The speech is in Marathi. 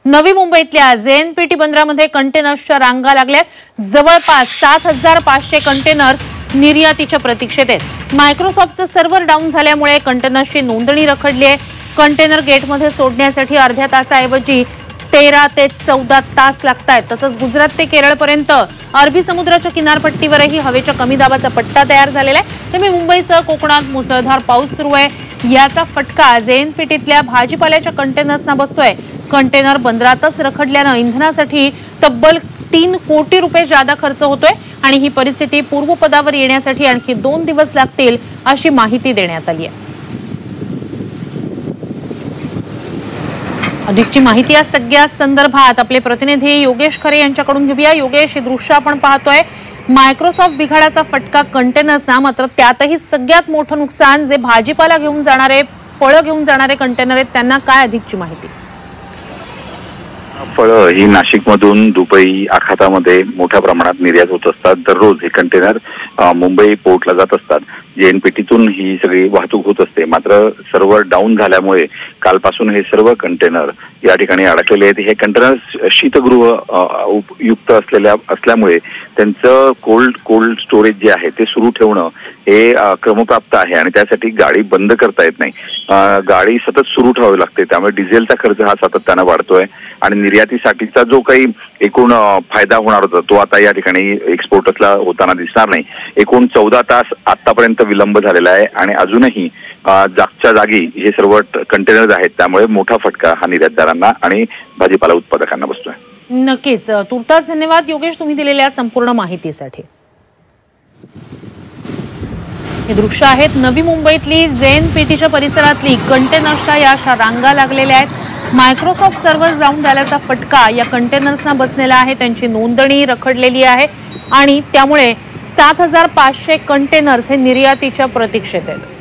नवी मुंबईतल्या जेएनपीटी बंदरामध्ये कंटेनर्सच्या रांगा लागल्यात। जवळपास 7500 कंटेनर्स निर्यातीच्या प्रतीक्षेत आहेत। मायक्रोसॉफ्टचं सर्व्हर डाऊन झाल्यामुळे कंटेनर्सची नोंदणी रखडली आहे। कंटेनर गेटमध्ये सोडण्यासाठी अर्ध्या तासाऐवजी 13 ते 14 तास लागतात। तसंच गुजरात ते केरळपर्यंत अरबी समुद्राच्या किनारपट्टीवरही हवेच्या कमी दाबाचा पट्टा तयार झालेला आहे। त्यामुळे मुंबईसह कोकणात मुसळधार पाऊस सुरू आहे। याचा फटका जेएनपीटीतल्या भाजीपाल्याच्या कंटेनर्सना बसतोय। कंटेनर बंदरातच रखडल्यानं इंधनासाठी तब्बल 3 कोटी रुपये जादा खर्च होतोय आणि ही परिस्थिती पूर्वपदावर येण्यासाठी आणखी 2 दिवस लागतील अशी माहिती देण्यात आली आहे। अधिकची माहिती या सगळ्या संदर्भात आपले प्रतिनिधी योगेश खरे यांच्याकडून घेऊया। योगेश, हे दृश्य आपण पाहतोय, मायक्रोसॉफ्ट बिघाडाचा फटका कंटेनर्सना, मात्र त्यातही सगळ्यात मोठं नुकसान जे भाजीपाला घेऊन जाणारे, फळं घेऊन जाणारे कंटेनर आहेत त्यांना, काय अधिकची माहिती? फळं ही नाशिकमधून दुबई आखातामध्ये मोठ्या प्रमाणात निर्यात होत असतात। दररोज हे कंटेनर मुंबई पोर्टला जात असतात। जेएनपीटीतून ही सगळी वाहतूक होत असते। मात्र सर्व्हर डाऊन झाल्यामुळे कालपासून हे सर्व कंटेनर या ठिकाणी अडकलेले आहेत। हे कंटेनर शीतगृह युक्त असल्यामुळे त्यांचं कोल्ड स्टोरेज जे आहे ते सुरू ठेवणं हे क्रमप्राप्त आहे आणि त्यासाठी गाडी बंद करता येत नाही। गाडी सतत सुरू ठेवावी लागते, त्यामुळे डिझेलचा खर्च हा सातत्यानं वाढतोय आणि निर्यातीसाठीचा जो काही एकूण फायदा होणार होता तो आता या ठिकाणी एक्सपोर्टर्सला होताना दिसणार नाही। एकूण 14 तास आतापर्यंत विलंब झालेला आहे आणि अजूनही जागच्या जागी हे सर्व कंटेनर्स आहेत, त्यामुळे मोठा फटका हा निर्यातदारांना आणि भाजीपाला उत्पादकांना बसतोय। नक्कीच, तुर्तास धन्यवाद योगेश, तुम्ही दिलेल्या संपूर्ण माहितीसाठी। हे दृश्य आहेत नवी मुंबईतली जेएनपीटीच्या परिसरातली कंटेनर्सच्या या रांगा लागलेल्या आहेत। मायक्रोसॉफ्ट सर्व्हर डाऊन झाल्याचा फटका या कंटेनर्सना बसलेला आहे। त्यांची नोंदणी रखडलेली आहे आणि त्यामुळे 7500 कंटेनर्स हे निर्यातीच्या प्रतीक्षेत आहेत।